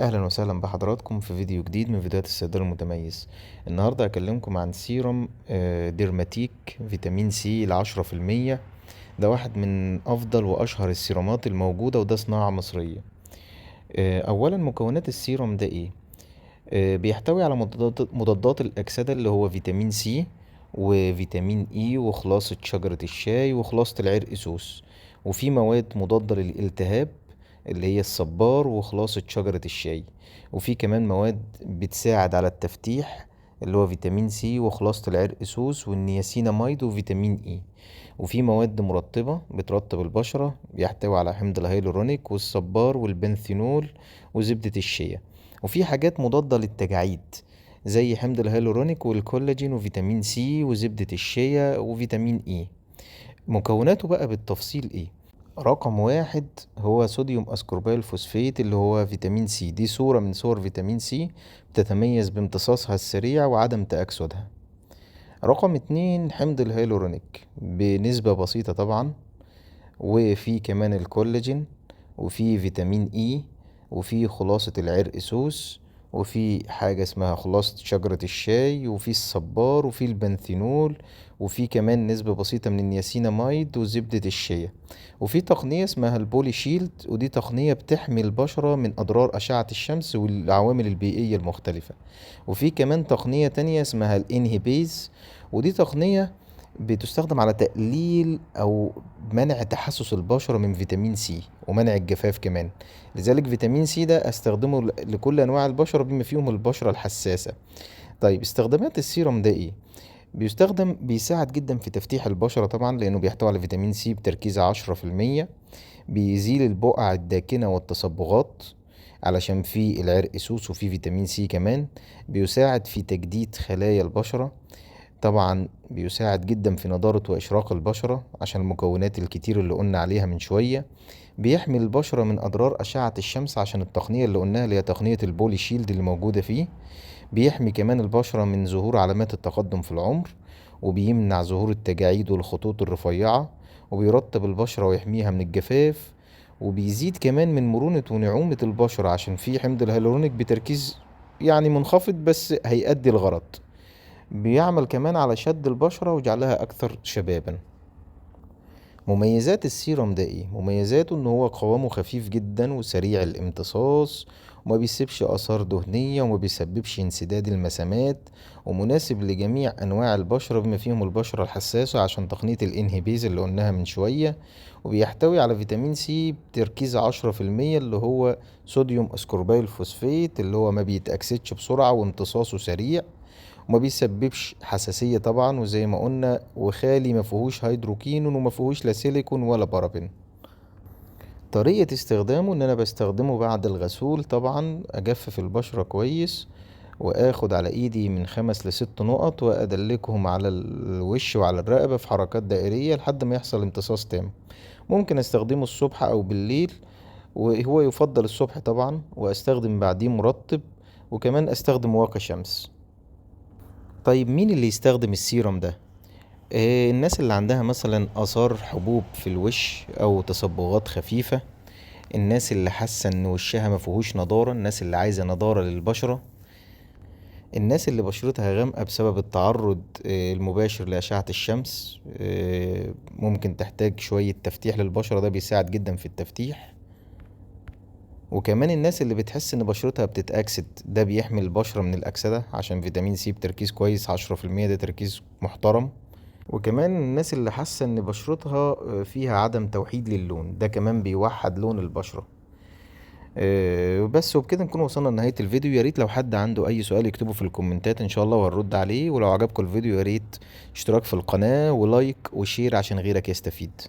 اهلا وسهلا بحضراتكم في فيديو جديد من فيديوهات الصيدلة المتميز. النهاردة هكلمكم عن سيروم ديرماتيك فيتامين سي ل10%. ده واحد من افضل واشهر السيرومات الموجودة، وده صناعة مصرية. اولا مكونات السيروم ده ايه؟ بيحتوي على مضادات الاكسدة اللي هو فيتامين سي وفيتامين اي وخلاصة شجرة الشاي وخلاصة العرق سوس. وفي مواد مضادة للالتهاب اللي هي الصبار وخلاصة شجرة الشاي. وفي كمان مواد بتساعد على التفتيح اللي هو فيتامين سي وخلاصة العرق سوس والنياسيناميد وفيتامين اي. وفي مواد مرطبة بترطب البشرة، بيحتوي على حمض الهيلورونيك والصبار والبنثينول وزبدة الشيا. وفي حاجات مضادة للتجاعيد زي حمض الهيلورونيك والكولاجين وفيتامين سي وزبدة الشيا وفيتامين اي. مكوناته بقى بالتفصيل ايه؟ رقم واحد هو صوديوم اسكوربيل فوسفات اللي هو فيتامين سي. دي صورة من صور فيتامين سي بتتميز بامتصاصها السريع وعدم تأكسدها. رقم اتنين حمض الهيلورونيك بنسبة بسيطة طبعا. وفي كمان الكولاجين وفي فيتامين اي وفي خلاصة العرق سوس وفي حاجة اسمها خلاصة شجرة الشاي وفي الصبار وفي البنثينول وفي كمان نسبة بسيطة من النياسيناميد وزبدة الشيا. وفي تقنية اسمها البولي شيلد، ودي تقنية بتحمي البشرة من أضرار أشعة الشمس والعوامل البيئية المختلفة. وفي كمان تقنية تانية اسمها الانهبيز، ودي تقنية بتستخدم على تقليل أو منع تحسس البشرة من فيتامين سي ومنع الجفاف كمان. لذلك فيتامين سي ده استخدمه لكل أنواع البشرة بما فيهم البشرة الحساسة. طيب استخدامات السيروم ده ايه؟ بيساعد جدا في تفتيح البشرة طبعا لأنه بيحتوي على فيتامين سي بتركيز 10%. بيزيل البقع الداكنة والتصبغات علشان في العرق سوس وفي فيتامين سي كمان. بيساعد في تجديد خلايا البشرة. طبعا بيساعد جدا في نضارة وإشراق البشرة عشان المكونات الكتير اللي قلنا عليها من شوية. بيحمي البشرة من أضرار أشعة الشمس عشان التقنية اللي قلناها اللي هي تقنية البولي شيلد اللي موجودة فيه. بيحمي كمان البشرة من ظهور علامات التقدم في العمر، وبيمنع ظهور التجاعيد والخطوط الرفيعة، وبيرطب البشرة ويحميها من الجفاف. وبيزيد كمان من مرونة ونعومة البشرة عشان فيه حمض الهيالورونيك بتركيز يعني منخفض بس هيأدي الغرض. بيعمل كمان على شد البشرة وجعلها أكثر شبابا. مميزات السيروم ده ايه؟ مميزاته ان هو قوامه خفيف جدا وسريع الامتصاص، وما بيسيبش اثار دهنية وما بيسببش انسداد المسامات، ومناسب لجميع انواع البشرة بما فيهم البشرة الحساسة عشان تقنية الانهبيز اللي قلناها من شوية. وبيحتوي على فيتامين سي بتركيز 10% اللي هو صوديوم اسكوربيل فوسفات اللي هو ما بيتأكسدش بسرعة وامتصاصه سريع، وما بيسببش حساسية طبعا وزي ما قلنا، وخالي ما فيهوش هيدروكينون وما فيهوش لا سيليكون ولا بارابين. طريقة استخدامه ان انا بستخدمه بعد الغسول طبعا، اجفف البشرة كويس واخد على ايدي من 5 ل6 نقط وادلكهم على الوش وعلى الرقبة في حركات دائرية لحد ما يحصل امتصاص تام. ممكن استخدمه الصبح او بالليل، وهو يفضل الصبح طبعا، واستخدم بعديه مرطب، وكمان استخدم واقي شمس. طيب مين اللي يستخدم السيروم ده؟ الناس اللي عندها مثلا آثار حبوب في الوش أو تصبغات خفيفة، الناس اللي حاسة إن وشها مفيهوش نضارة، الناس اللي عايزة نضارة للبشرة، الناس اللي بشرتها غامقة بسبب التعرض المباشر لأشعة الشمس، ممكن تحتاج شوية تفتيح للبشرة، ده بيساعد جدا في التفتيح. وكمان الناس اللي بتحس ان بشرتها بتتأكسد، ده بيحمي البشرة من الأكسدة عشان فيتامين سي بتركيز كويس 10%، ده تركيز محترم. وكمان الناس اللي حاسة ان بشرتها فيها عدم توحيد للون، ده كمان بيوحد لون البشرة. بس وبكده نكون وصلنا لنهاية الفيديو. يا ريت لو حد عنده اي سؤال يكتبه في الكومنتات ان شاء الله وهنرد عليه. ولو عجبكم الفيديو يا ريت اشتراك في القناة ولايك وشير عشان غيرك يستفيد.